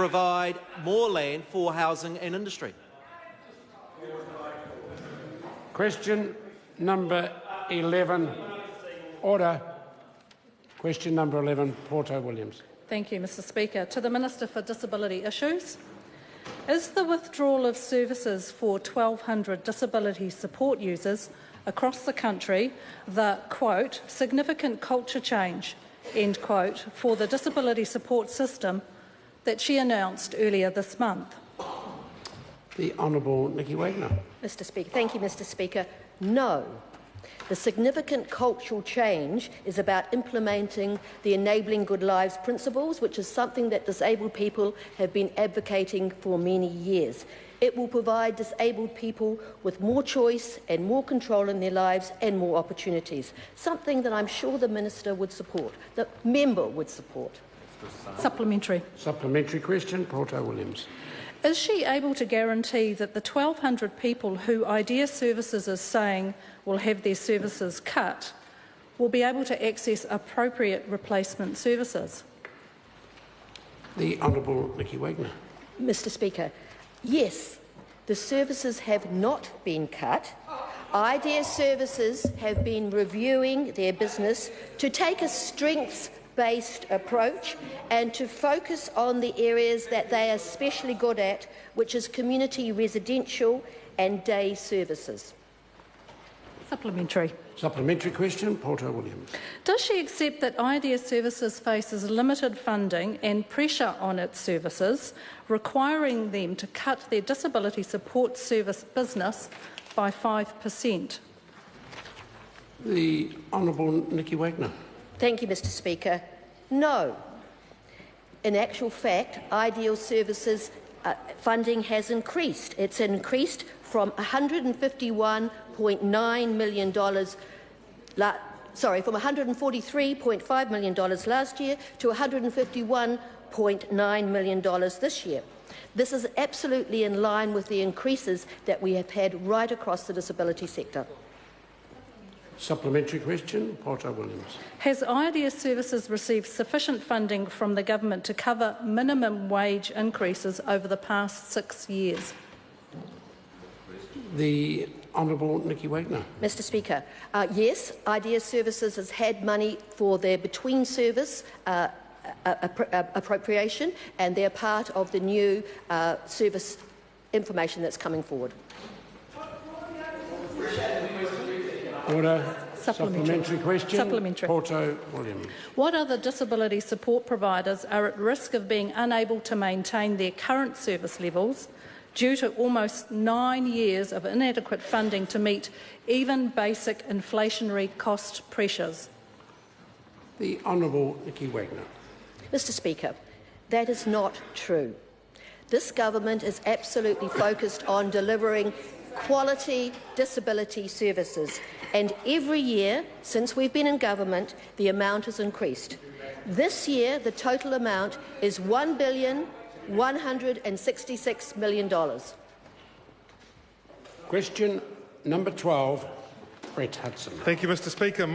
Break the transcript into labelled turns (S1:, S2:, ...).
S1: provide more land for housing and industry.
S2: Question number 11. Order. Question number 11, Poto Williams.
S3: Thank you, Mr Speaker. To the Minister for Disability Issues. Is the withdrawal of services for 1,200 disability support users across the country the, quote, significant culture change, end quote, for the disability support system that she announced earlier this month?
S2: The Honourable Nicky Wagner.
S4: Mr Speaker. Thank you, Mr Speaker. No. The significant cultural change is about implementing the Enabling Good Lives principles, which is something that disabled people have been advocating for many years. It will provide disabled people with more choice and more control in their lives and more opportunities, something that I'm sure the Minister would support, the member would support.
S3: Supplementary.
S2: Supplementary question, Poto Williams.
S3: Is she able to guarantee that the 1,200 people who Idea Services is saying will have their services cut will be able to access appropriate replacement services?
S2: The Honourable Nicky Wagner.
S4: Mr Speaker, yes, the services have not been cut. Idea Services have been reviewing their business to take a strengths-based approach and to focus on the areas that they are especially good at, which is community residential and day services.
S3: Supplementary.
S2: Supplementary question, Poto Williams.
S3: Does she accept that Idea Services faces limited funding and pressure on its services, requiring them to cut their disability support service business by 5%?
S2: The Honourable Nicky Wagner.
S4: Thank you, Mr Speaker. No. In actual fact, Ideal Services funding has increased. It's increased from $151.9 million, from $143.5 million last year to $151.9 million this year. This is absolutely in line with the increases that we have had right across the disability sector.
S2: Supplementary question, Poto Williams.
S3: Has Idea Services received sufficient funding from the government to cover minimum wage increases over the past 6 years?
S2: The Honourable Nicky Wagner.
S4: Mr Speaker, yes, Idea Services has had money for their between-service appropriation, and they're part of the new service information that's coming forward.
S2: Order. Supplementary question.
S3: Supplementary.
S2: Poto Williams.
S3: What other disability support providers are at risk of being unable to maintain their current service levels due to almost 9 years of inadequate funding to meet even basic inflationary cost pressures?
S2: The Honourable Nicky Wagner.
S4: Mr Speaker, that is not true. This government is absolutely focused on delivering quality disability services, and every year since we've been in government the amount has increased. This year the total amount is $1,166 million.
S2: Question number 12, Brett Hudson.
S5: Thank you, Mr Speaker.